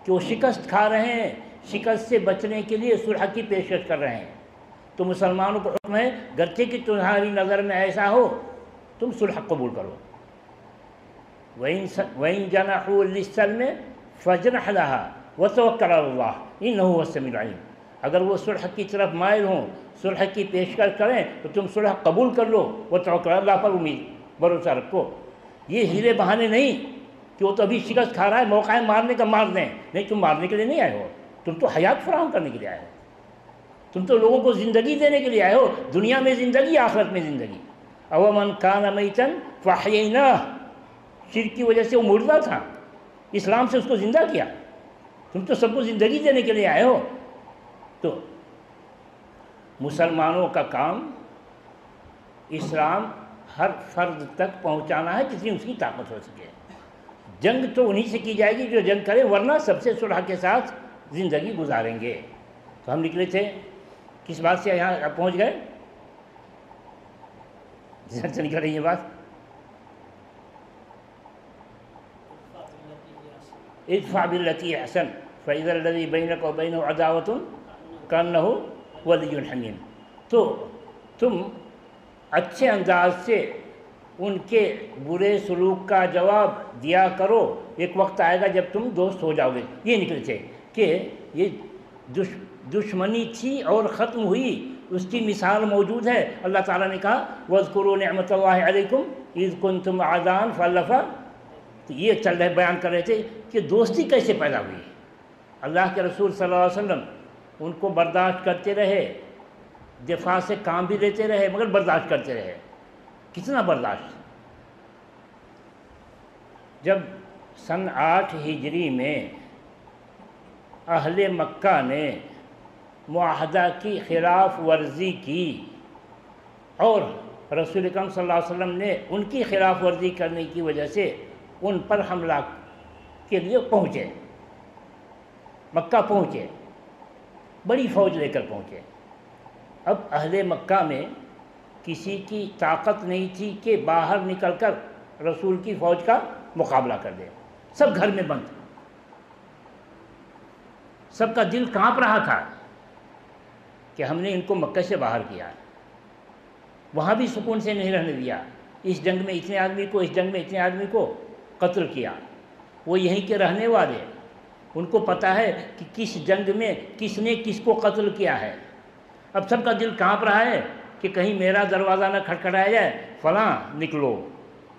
Speaker 1: کہ وہ شکست کھا رہے ہیں، شکست سے بچنے کے لیے صلح کی پیشکش کر رہے ہیں، تو مسلمانوں کو حکم ہے گرچہ کہ تمہاری نظر میں ایسا ہو تم صلح قبول کرو۔ وَإِن جَنَحُوا لِلسَّلْمِ فَاجْنَحْ لَهَا وَتَوَكَّلْ عَلَى اللَّهِ إِنَّهُ هُوَ السَّمِيعُ الْعَلِيمُ، اگر وہ صلح کی طرف مائل ہوں، صلح کی پیشکش کریں تو تم صلح قبول کر لو، وَتَوَكَّلْ عَلَى اللَّهِ پر امید بھروسہ رکھو۔ یہ ہیلے بہانے نہیں کہ وہ تو ابھی شکست کھا رہا ہے، موقع ہے مارنے کا مار دیں، نہیں، تم مارنے کے لیے نہیں آئے ہو، تم تو حیات فراہم کرنے کے لیے آئے ہو، تم تو لوگوں کو زندگی دینے کے لیے آئے ہو، دنیا میں زندگی، آخرت میں زندگی۔ أَوَمَنْ كَانَ مَيْتًا فَأَحْيَيْنَاهُ، شرک کی وجہ سے وہ مردہ تھا، اسلام سے اس کو زندہ کیا، تم تو سب کو زندگی دینے کے لیے آئے ہو۔ تو مسلمانوں کا کام اسلام ہر فرد تک پہنچانا ہے جتنی اس کی طاقت ہو سکے۔ جنگ تو انہی سے کی جائے گی جو جنگ کرے، ورنہ سب سے صلح کے ساتھ زندگی گزاریں گے۔ تو ہم نکلے تھے کس بات سے یہاں پہنچ گئے؟ ذہن سے نکل رہی ہے بات؟ ادفع بالتی احسن فاذا الذی بینک وبینہ عداوۃ کانہ ولی حمیم. تو تم اچھے انداز سے ان کے برے سلوک کا جواب دیا کرو، ایک وقت آئے گا جب تم دوست ہو جاؤ گے. یہ نکلے تھے کہ یہ دشمنی تھی اور ختم ہوئی، اس کی مثال موجود ہے. اللہ تعالیٰ نے کہا وَاذْكُرُوا نِعْمَتَ اللَّهِ عَلَيْكُمْ إِذْ كُنْتُمْ أَعْدَاءً فَأَلَّفَ. تو یہ چل رہے بیان کر رہے تھے کہ دوستی کیسے پیدا ہوئی. اللہ کے رسول صلی اللہ علیہ وسلم ان کو برداشت کرتے رہے، دفاع سے کام بھی لیتے رہے، مگر برداشت کرتے رہے. کتنا برداشت. جب سن 8 ہجری میں اہل مکہ نے معاہدہ کی خلاف ورزی کی اور رسول اکرم صلی اللہ علیہ وسلم نے ان کی خلاف ورزی کرنے کی وجہ سے ان پر حملہ کے لیے پہنچے، مکہ پہنچے، بڑی فوج لے کر پہنچے. اب اہل مکہ میں کسی کی طاقت نہیں تھی کہ باہر نکل کر رسول کی فوج کا مقابلہ کر دے. سب گھر میں بند، سب کا دل کانپ رہا تھا کہ ہم نے ان کو مکہ سے باہر کیا، وہاں بھی سکون سے نہیں رہنے دیا. اس جنگ میں اتنے آدمی کو، اس جنگ میں اتنے آدمی کو قتل کیا. وہ یہیں کے رہنے والے، ان کو پتہ ہے کہ کس جنگ میں کس نے کس کو قتل کیا ہے. اب سب کا دل کانپ رہا ہے کہ کہیں میرا دروازہ نہ کھٹکھٹایا جائے، فلاں نکلو،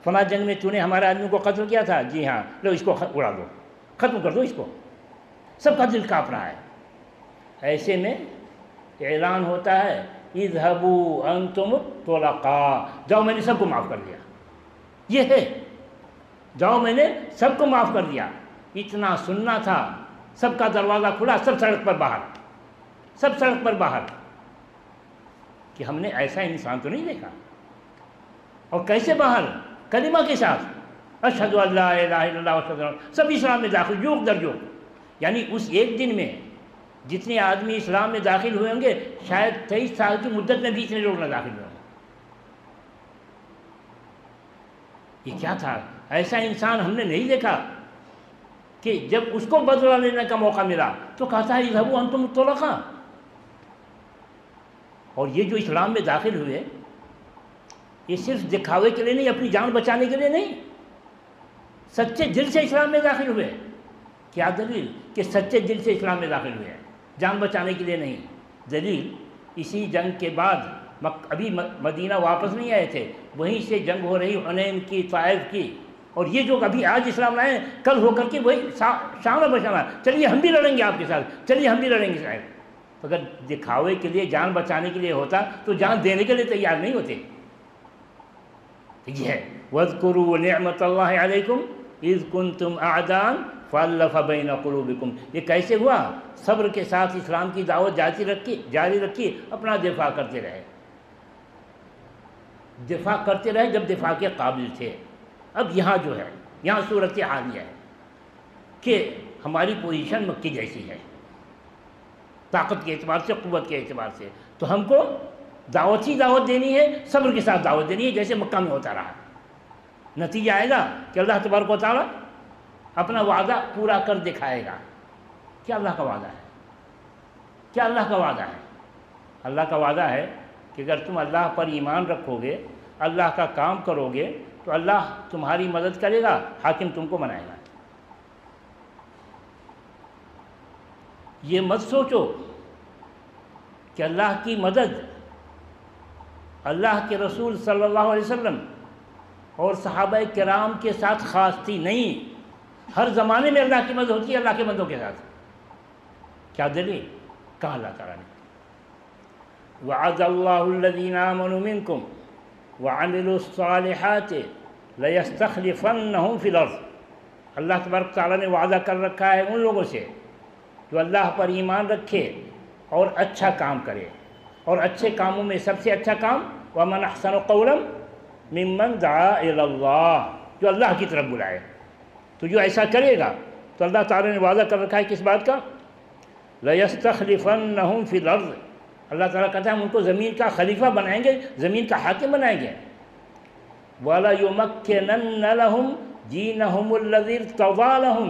Speaker 1: فلاں جنگ میں تو نے ہمارے آدمی کو قتل کیا تھا، جی ہاں، لو اس کو اڑا دو، ختم کر دو اس کو. سب کا دل کانپ رہا ہے. ایسے میں اعلان ہوتا ہے اذهبوا انتم الطلقاء، جاؤ میں نے سب کو معاف کر دیا. یہ ہے جاؤ میں نے سب کو معاف کر دیا. اتنا سننا تھا، سب کا دروازہ کھلا، سب سڑک پر باہر، سب سڑک پر باہر. کہ ہم نے ایسا انسان تو نہیں دیکھا. اور کیسے باہر؟ کلمہ کے ساتھ، اشہد ان لا الہ الا اللہ واشہد ان، سب اسلام میں داخل جوق در جوق. یعنی اس ایک دن میں جتنے آدمی اسلام میں داخل ہوئے ہوں گے، شاید 23 سال کی مدت میں بھی اتنے لوگ نہ داخل ہوئے ہوں. یہ کیا تھا؟ ایسا انسان ہم نے نہیں دیکھا کہ جب اس کو بدلہ لینے کا موقع ملا تو کہتا ہے اذهبوا انتم الطلقاء. اور یہ جو اسلام میں داخل ہوئے، یہ صرف دکھاوے کے لیے نہیں، اپنی جان بچانے کے لیے نہیں، سچے دل سے اسلام میں داخل ہوئے. کیا دلیل کہ سچے دل سے اسلام میں داخل ہوئے ہیں، جان بچانے کے لیے نہیں. دلیل اسی جنگ کے بعد ابھی مدینہ واپس نہیں آئے تھے، وہیں سے جنگ ہو رہی حنین کی، طائف کی. اور یہ جو ابھی آج اسلام لائے، کل ہو کر کے وہی شام بچانا، چلیے ہم بھی لڑیں گے آپ کے ساتھ، چلیے ہم بھی لڑیں گے شاید. اگر دکھاوے کے لیے، جان بچانے کے لیے ہوتا تو جان دینے کے لیے تیار نہیں ہوتے. یہ ہے وَاذْكُرُوا نِعْمَتَ اللَّهِ عَلَيْكُمْ إِذْ كُنْتُمْ أَعْدَاءً فَأَلَّفَ بَيْنَ قُلُوبِكُمْ. یہ کیسے ہوا؟ صبر کے ساتھ اسلام کی دعوت جاری رکھی، اپنا دفاع کرتے رہے، دفاع کرتے رہے جب دفاع کے قابل تھے. اب یہاں جو ہے، یہاں صورت حال یہ ہے کہ ہماری پوزیشن مکی جیسی ہے، طاقت کے اعتبار سے، قوت کے اعتبار سے. تو ہم کو دعوت ہی دعوت دینی ہے، صبر کے ساتھ دعوت دینی ہے، جیسے مکہ میں ہوتا رہا. نتیجہ آئے گا کہ اللہ تبارک و تعالیٰ اپنا وعدہ پورا کر دکھائے گا. کیا اللہ کا وعدہ ہے؟ کیا اللہ کا وعدہ ہے؟ اللہ کا وعدہ ہے کہ اگر تم اللہ پر ایمان رکھو گے، اللہ کا کام کرو گے، تو اللہ تمہاری مدد کرے گا، حاکم تم کو بنائے گا. یہ مت سوچو کہ اللہ کی مدد اللہ کے رسول صلی اللہ علیہ وسلم اور صحابہ کرام کے ساتھ خاص تھی. نہیں، ہر زمانے میں اللہ کی مدد ہوتی ہے اللہ کے بندوں کے ساتھ. کیا دلیل؟ کہا اللہ تعالیٰ نے وَعَدَ اللَّهُ الَّذِينَ آمَنُوا مِنكُمْ وَعَمِلُوا الصَّالِحَاتِ لَيَسْتَخْلِفَنَّهُمْ فِي الْأَرْضِ. اللہ تبارک تعالیٰ نے وعدہ کر رکھا ہے ان لوگوں سے جو اللہ پر ایمان رکھے اور اچھا کام کرے. اور اچھے کاموں میں سب سے اچھا کام وَمَنْ أَحْسَنُ قَوْلًا مِمَّنْ دَعَا إِلَى اللَّهِ، جو اللہ کی طرف بلائے. تو جو ایسا کرے گا تو اللہ تعالیٰ نے وعدہ کر رکھا ہے کس بات کا؟ لَيَسْتَخْلِفَنَّهُمْ فِي الْأَرْضِ. اللہ تعالیٰ کہتا ہے ہم ان کو زمین کا خلیفہ بنائیں گے، زمین کا حاکم بنائیں گے. وَلَيُمَكِّنَنَّ لَهُمْ دِينَهُمُ الَّذِي ارْتَضَىٰ لَهُمْ.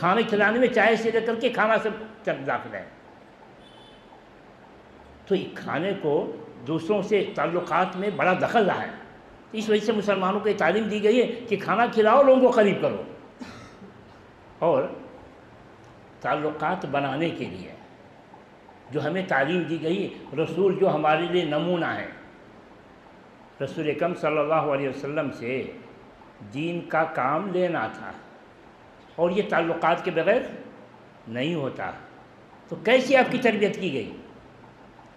Speaker 1: کھانے کھلانے میں چائے سے لے کر کے کھانا سب تک داخل ہے۔ تو کھانے کو دوسروں سے تعلقات میں بڑا دخل رہا ہے، اس وجہ سے مسلمانوں کو یہ تعلیم دی گئی ہے کہ کھانا کھلاؤ، لوگوں کو قریب کرو۔ اور تعلقات بنانے کے لیے جو ہمیں تعلیم دی گئی، رسول جو ہمارے لیے نمونہ ہے، رسول اکرم صلی اللہ علیہ وسلم سے دین کا کام لینا تھا، اور یہ تعلقات کے بغیر نہیں ہوتا۔ تو کیسے آپ کی تربیت کی گئی؟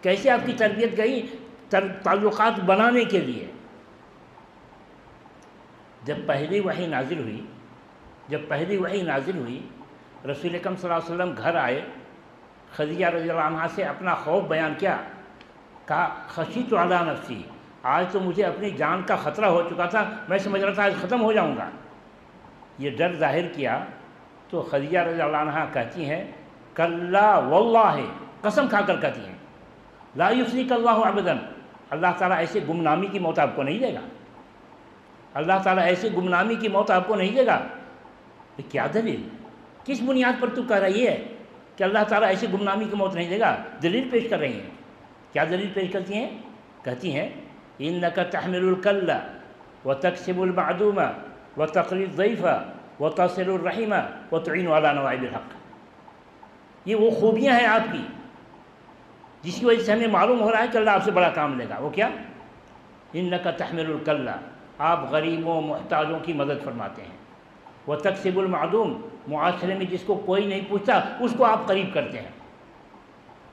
Speaker 1: کیسے آپ کی تربیت گئی تعلقات بنانے کے لیے؟ جب پہلی وحی نازل ہوئی، رسول اکرم صلی اللہ علیہ وسلم گھر آئے، خدیجہ رضی اللہ عنہا سے اپنا خوف بیان کیا، کہا خشیت علی نفسی، آج تو مجھے اپنی جان کا خطرہ ہو چکا تھا، میں سمجھ رہا تھا آج ختم ہو جاؤں گا۔ یہ ڈر ظاہر کیا تو خدیجہ رضی اللہ عنہا کہتی ہیں کلا واللہ، قسم کھا کر کہتی ہیں لا یخزیک اللہ ابدا، اللہ تعالیٰ ایسے گمنامی کی موت آپ کو نہیں دے گا، اللہ تعالیٰ ایسے گمنامی کی موت آپ کو نہیں دے گا۔ کیا دلیل؟ کس بنیاد پر تو کہہ رہی ہے کہ اللہ تعالیٰ ایسی گمنامی کی موت نہیں دے گا؟ دلیل پیش کر رہی ہیں۔ کیا دلیل پیش کرتی ہیں؟ کہتی ہیں انک تحمل الکل وتکسب المعدوم وتقری الضیف وتصل الرحم وتعین علی نوائب الحق۔ یہ وہ خوبیاں ہیں آپ کی جس کی وجہ سے ہمیں معلوم ہو رہا ہے کہ اللہ آپ سے بڑا کام لے گا۔ وہ کیا؟ انک تحمل الکل، آپ غریبوں محتاجوں کی مدد فرماتے ہیں، وتکسب المعدوم، معاشرے میں جس کو کوئی نہیں پوچھتا اس کو آپ قریب کرتے ہیں،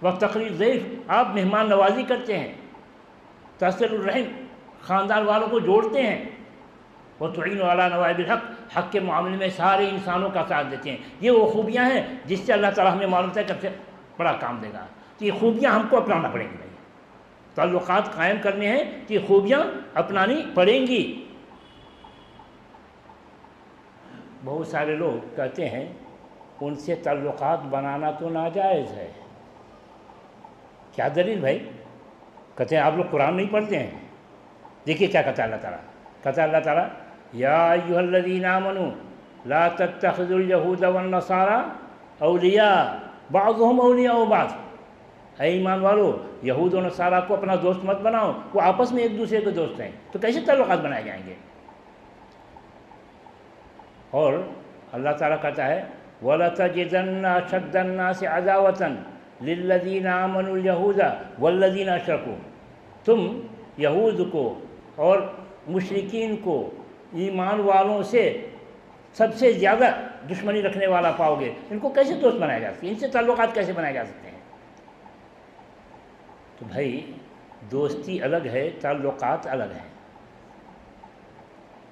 Speaker 1: وتقری الضیف، آپ مہمان نوازی کرتے ہیں، تصل الرحم، خاندان والوں کو جوڑتے ہیں، وتعین علی نوائب الحق، حق کے معاملے میں سارے انسانوں کا ساتھ دیتے ہیں۔ یہ وہ خوبیاں ہیں جس سے اللہ تعالیٰ ہمیں معلوم ہے کہ بڑا کام دے گا۔ تو یہ خوبیاں ہم کو اپنانا پڑیں گی، تعلقات قائم کرنے ہیں تو یہ خوبیاں اپنانی پڑیں گی۔ بہت سارے لوگ کہتے ہیں ان سے تعلقات بنانا تو ناجائز ہے۔ کیا دلیل بھائی؟ کہتے ہیں آپ لوگ قرآن نہیں پڑھتے ہیں۔ دیکھیے کیا کہتا ہے اللہ تعالیٰ، کہتا ہے اللہ تعالیٰ یا ایھا الذین آمنوا لا تتخذوا اليہود والنصارى اولیاء بعضهم اولیاء بعض، اے ایمان والو یہود و نصارہ کو اپنا دوست مت بناؤ، وہ آپس میں ایک دوسرے کے دوست ہیں، تو کیسے تعلقات بنائے جائیں گے؟ اور اللہ تعالیٰ کہتا ہے وَلَتَجِدَنَّ أَشَدَّ النَّاسِ عَدَاوَةً لِلَّذِينَ آمَنُوا الْيَهُودَ وَالَّذِينَ أَشْرَكُوا، تم یہود کو اور مشرکین کو ایمان والوں سے سب سے زیادہ دشمنی رکھنے والا پاؤ گے۔ ان کو کیسے دوست بنایا جا سکتے ہیں؟ ان سے تعلقات کیسے بنائے جا سکتے ہیں؟ تو بھائی دوستی الگ ہے، تعلقات الگ ہیں۔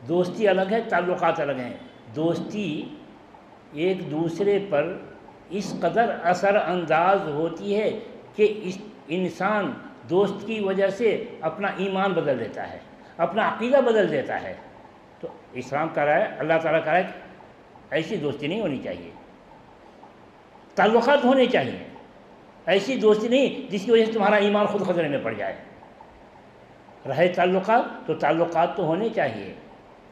Speaker 1: دوستی الگ ہے، تعلقات الگ ہیں۔ دوستی ایک دوسرے پر اس قدر اثر انداز ہوتی ہے کہ اس انسان دوست کی وجہ سے اپنا ایمان بدل دیتا ہے، اپنا عقیدہ بدل دیتا ہے۔ تو اسلام کہہ رہا ہے، اللہ تعالیٰ کہہ رہا ہے کہ ایسی دوستی نہیں ہونی چاہیے، تعلقات ہونے چاہیے، ایسی دوستی نہیں جس کی وجہ سے تمہارا ایمان خود خطرے میں پڑ جائے۔ رہے تعلقات تو تعلقات تو ہونے چاہیے۔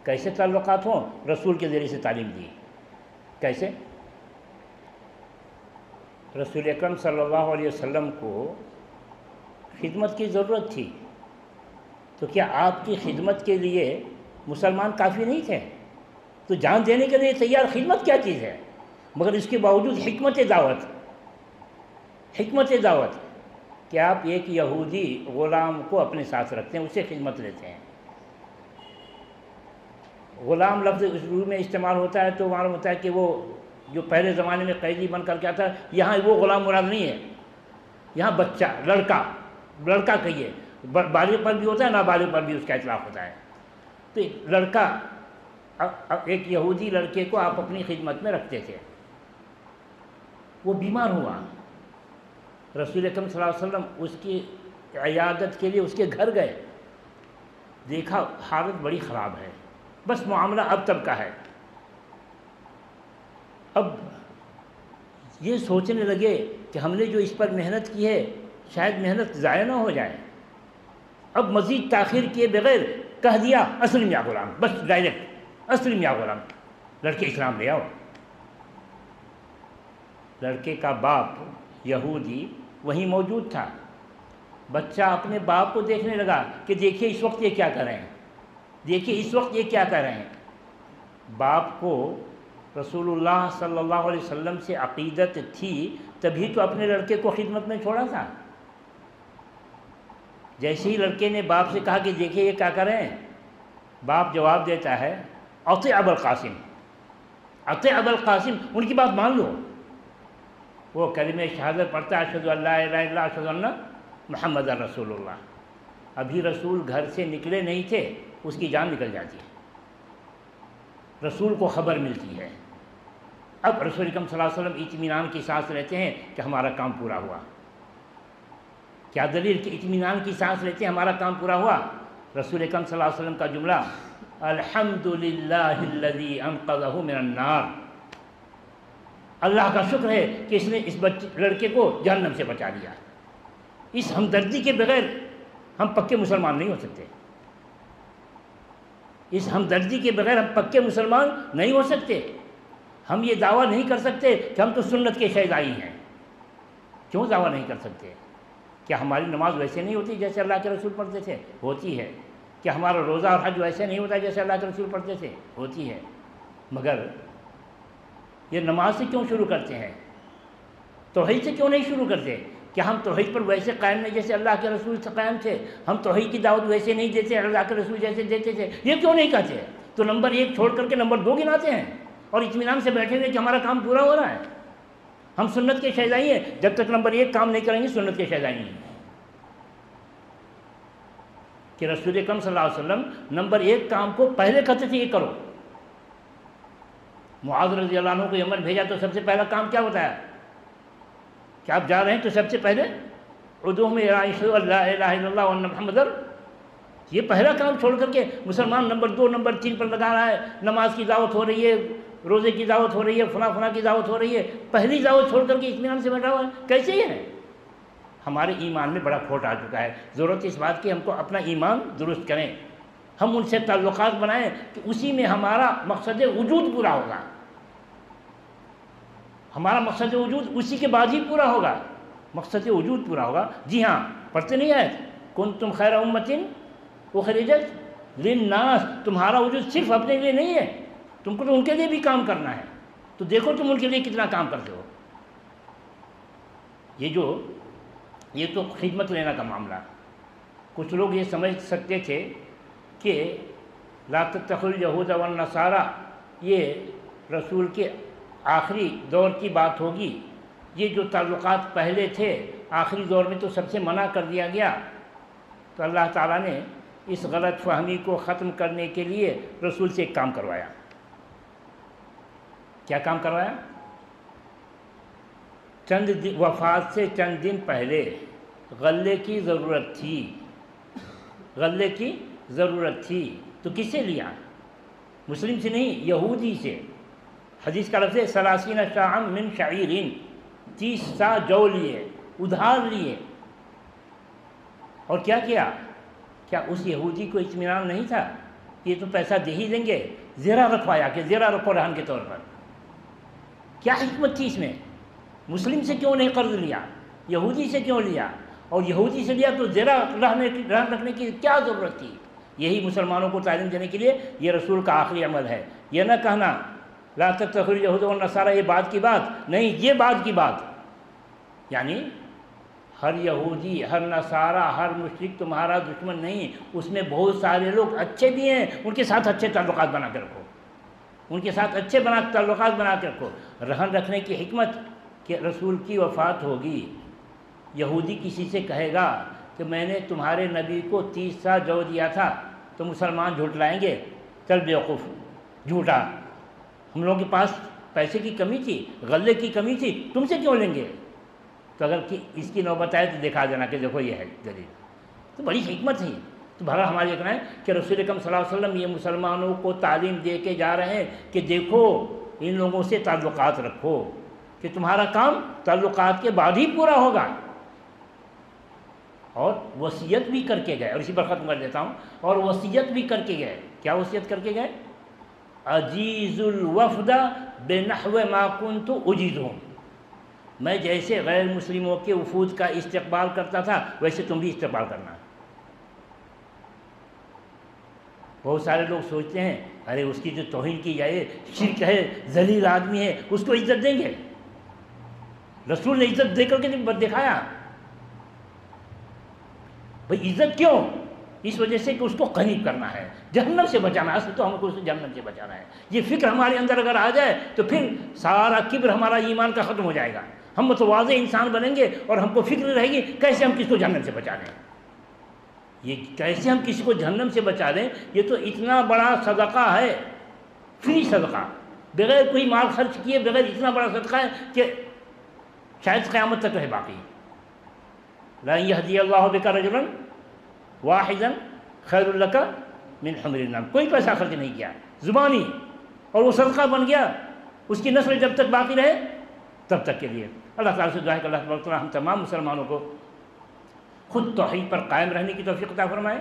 Speaker 1: کیسے تعلقات ہوں؟ رسول کے ذریعے سے تعلیم دی۔ کیسے؟ رسول اکرم صلی اللہ علیہ وسلم کو خدمت کی ضرورت تھی، تو کیا آپ کی خدمت کے لیے مسلمان کافی نہیں تھے؟ تو جان دینے کے لیے تیار، خدمت کیا چیز ہے؟ مگر اس کے باوجود حکمت دعوت کہ آپ ایک یہودی غلام کو اپنے ساتھ رکھتے ہیں، اس سے خدمت لیتے ہیں۔ غلام لفظ اردو میں استعمال ہوتا ہے تو معلوم ہوتا ہے کہ وہ جو پہلے زمانے میں قیدی بن کر کے آتا ہے، یہاں وہ غلام مراد نہیں ہے، یہاں بچہ، لڑکا کہیے، بالغ پر بھی ہوتا ہے، نابالغ پر بھی اس کا اطلاق ہوتا ہے۔ تو لڑکا، ایک یہودی لڑکے کو آپ اپنی خدمت میں رکھتے تھے۔ وہ بیمار ہوا، رسول اکرم صلی اللہ علیہ وسلم اس کی عیادت کے لیے اس کے گھر گئے، دیکھا حالت بڑی خراب ہے، بس معاملہ اب تب کا ہے۔ اب یہ سوچنے لگے کہ ہم نے جو اس پر محنت کی ہے شاید محنت ضائع نہ ہو جائے۔ اب مزید تاخیر کیے بغیر کہہ دیا اسلم یا غلام، بس ڈائریکٹ اسلم یا غلام، لڑکے اسلام لے آؤ۔ لڑکے کا باپ یہودی وہیں موجود تھا. بچہ اپنے باپ کو دیکھنے لگا کہ دیکھیے اس وقت یہ کیا کر رہے ہیں, دیکھیے اس وقت یہ کیا کر رہے ہیں. باپ کو رسول اللہ صلی اللہ علیہ وسلم سے عقیدت تھی, تبھی تو اپنے لڑکے کو خدمت میں چھوڑا تھا. جیسے ہی لڑکے نے باپ سے کہا کہ دیکھیے یہ کیا کر رہے ہیں, باپ جواب دیتا ہے اطع ابا القاسم, اطع ابا القاسم, ان کی بات مان لو. وہ کلمہ شہادت پڑھتا ہے اشہد ان لا الہ الا اللہ اشہد ان محمد رسول اللہ. ابھی رسول گھر سے نکلے نہیں تھے, اس کی جان نکل جاتی ہے. رسول کو خبر ملتی ہے. اب رسول اکرم صلی اللہ علیہ وسلم اطمینان کی سانس لیتے ہیں کہ ہمارا کام پورا ہوا. کیا دلیل کہ اطمینان کی سانس لیتے ہیں ہمارا کام پورا ہوا؟ رسول اکرم صلی اللہ علیہ وسلم کا جملہ الحمدللہ الذی انقذہ من النار. اللہ کا شکر ہے کہ اس نے اس لڑکے کو جہنم سے بچا لیا. اس ہمدردی کے بغیر ہم پکے مسلمان نہیں ہو سکتے. اس ہمدردی کے بغیر ہم پکے مسلمان نہیں ہو سکتے. ہم یہ دعویٰ نہیں کر سکتے کہ ہم تو سنت کے شیدائی ہیں. کیوں دعویٰ نہیں کر سکتے؟ کیا ہماری نماز ویسے نہیں ہوتی جیسے اللہ کے رسول پڑھتے تھے؟ ہوتی ہے. کیا ہمارا روزہ اور حج ویسے نہیں ہوتا جیسے اللہ کے رسول پڑھتے تھے؟ ہوتی ہے. مگر یہ نماز سے کیوں شروع کرتے ہیں؟ توحید سے کیوں نہیں شروع کرتے؟ کیا ہم توحید پر ویسے قائم نہیں جیسے اللہ کے رسول سے قائم تھے؟ ہم توحید کی دعوت ویسے نہیں دیتے اللہ کے رسول جیسے دیتے تھے؟ یہ کیوں نہیں کہتے؟ تو نمبر 1 چھوڑ کر کے نمبر 2 گناتے ہیں اور اطمینان سے بیٹھے ہوئے کہ ہمارا کام پورا ہو رہا ہے. ہم سنت کے شیدائی ہیں. جب تک نمبر 1 کام نہیں کریں گے سنت کے شیدائی نہیں ہیں. کہ رسول اکرم صلی اللہ علیہ وسلم نمبر 1 کام کو پہلے کہتے تھے یہ کرو. معاذ رضی اللہ عنہ کو یمن بھیجا تو سب سے پہلا کام کیا بتایا کہ آپ جا رہے ہیں تو سب سے پہلے ادعوہم الی اشہد ان لا الہ الا اللہ وان محمد. یہ پہلا کام چھوڑ کر کے مسلمان نمبر 2 نمبر 3 پر لگا رہا ہے. نماز کی دعوت ہو رہی ہے, روزے کی دعوت ہو رہی ہے, فلاں کی دعوت ہو رہی ہے, پہلی دعوت چھوڑ کر کے اطمینان سے بیٹھا ہوا ہے. کیسے یہ ہے؟ ہمارے ایمان میں بڑا کھوٹ آ چکا ہے. ضرورت اس بات کی ہم کو اپنا ایمان درست کریں, ہم ان سے تعلقات بنائیں کہ اسی میں ہمارا مقصد وجود پورا ہوگا. ہمارا مقصد وجود اسی کے بعد ہی پورا ہوگا. مقصد وجود پورا ہوگا. جی ہاں, پڑھتے نہیں آئے کنتم خیر امۃ اخرجت للناس. تمہارا وجود صرف اپنے لیے نہیں ہے, تم کو تو ان کے لیے بھی کام کرنا ہے. تو دیکھو تم ان کے لیے کتنا کام کرتے ہو. یہ تو خدمت لینا کا معاملہ. کچھ لوگ یہ سمجھ سکتے تھے کہ لا تتخذوا الیہود والنصارى یہ رسول کے آخری دور کی بات ہوگی. یہ جو تعلقات پہلے تھے آخری دور میں تو سب سے منع کر دیا گیا. تو اللہ تعالیٰ نے اس غلط فہمی کو ختم کرنے کے لیے رسول سے ایک کام کروایا. کیا کام کروایا؟ وفات سے چند دن پہلے غلے کی ضرورت تھی. غلے کی ضرورت تھی تو کس سے لیا؟ مسلم سے نہیں, یہودی سے. حدیث کا لفظ ہے ثلاثین صاعا من شعیر. 30 سا جو لیے, ادھار لیے. اور کیا کیا؟ کیا اس یہودی کو اطمینان نہیں تھا کہ یہ تو پیسہ دے ہی دیں گے؟ زیرہ رکھوایا کہ زیرہ رکھو رہن کے طور پر. کیا حکمت تھی اس میں؟ مسلم سے کیوں نہیں قرض لیا, یہودی سے کیوں لیا؟ اور یہودی سے لیا تو زیرہ رہن رکھنے کی کیا ضرورت تھی؟ یہی مسلمانوں کو تعلیم دینے کے لیے یہ رسول کا آخری عمل ہے. یہ نہ کہنا لا تتخذوا الیہود والنصارى یہ بات کی بات نہیں, یہ بات کی بات. یعنی ہر یہودی, ہر نصارہ, ہر مشرک تمہارا دشمن نہیں. اس میں بہت سارے لوگ اچھے بھی ہیں, ان کے ساتھ اچھے تعلقات بنا کے رکھو. ان کے ساتھ اچھے تعلقات بنا کے رکھو. رہن رکھنے کی حکمت کہ رسول کی وفات ہوگی, یہودی کسی سے کہے گا کہ میں نے تمہارے نبی کو 30 سا جو دیا تھا, تو مسلمان جھوٹ لائیں گے, چل بیوقوف جھوٹا, ہم لوگوں کے پاس پیسے کی کمی تھی, غلے کی کمی تھی, تم سے کیوں لیں گے؟ تو اگر اس کی نوبت آئے تو دکھا دینا کہ دیکھو یہ ہے دلیل. تو بڑی حکمت ہے. تو بہرحال ہمارا یہ کہنا ہے کہ رسول اکرم صلی اللہ علیہ وسلم یہ مسلمانوں کو تعلیم دے کے جا رہے ہیں کہ دیکھو ان لوگوں سے تعلقات رکھو کہ تمہارا کام تعلقات کے بعد ہی پورا ہوگا. اور وصیت بھی کر کے گئے, اور اسی پر ختم کر دیتا ہوں. اور وصیت بھی کر کے گئے. کیا وصیت کر کے گئے؟ اجیز الوفد بنحو ما کنت اجیزہم. میں جیسے غیر مسلموں کے وفود کا استقبال کرتا تھا ویسے تم بھی استقبال کرنا۔ بہت سارے لوگ سوچتے ہیں ارے اس کی جو توہین کی جائے، شرک ہے، ذلیل آدمی ہے، اس کو عزت دیں گے۔ رسول نے عزت دے کر کے دکھایا۔ بھئی عزت کیوں؟ اس وجہ سے کہ اس کو قریب کرنا ہے، جہنم سے بچانا ہے۔ اصل تو ہم کو اسے جہنم سے بچانا ہے۔ یہ فکر ہمارے اندر اگر آ جائے تو پھر سارا کبر ہمارا ایمان کا ختم ہو جائے گا، ہم متواضع انسان بنیں گے اور ہم کو فکر رہے گی کیسے ہم کس کو جہنم سے بچا دیں۔ یہ کیسے ہم کسی کو جہنم سے بچا دیں، یہ تو اتنا بڑا صدقہ ہے، فری صدقہ، بغیر کوئی مال خرچ کیے، بغیر اتنا بڑا صدقہ ہے کہ شاید قیامت تک رہے باقی۔ لا یہدی اللہ بک رجلا واحدا خیر لک من حمر النعم، کوئی پیسہ خرچ نہیں کیا، زبانی، اور وہ صدقہ بن گیا، اس کی نسل جب تک باقی رہے تب تک کے لیے۔ اللہ تعالیٰ سے دعا ہے کہ اللہ تبارک و تعالیٰ ہم تمام مسلمانوں کو خود توحید پر قائم رہنے کی توفیق عطا فرمائے،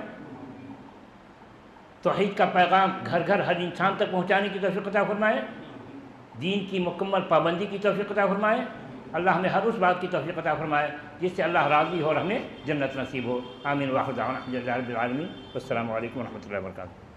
Speaker 1: توحید کا پیغام گھر گھر ہر انسان تک پہنچانے کی توفیق عطا فرمائے، دین کی مکمل پابندی کی توفیق عطا فرمائے۔ اللہ ہمیں ہر اس بات کی توفیق عطا فرمائے جس سے اللہ راضی ہو اور ہمیں جنت نصیب ہو۔ آمین۔ واخر دعوانا الحمد للہ رب العالمین، والسلام علیکم ورحمۃ اللہ وبرکاتہ۔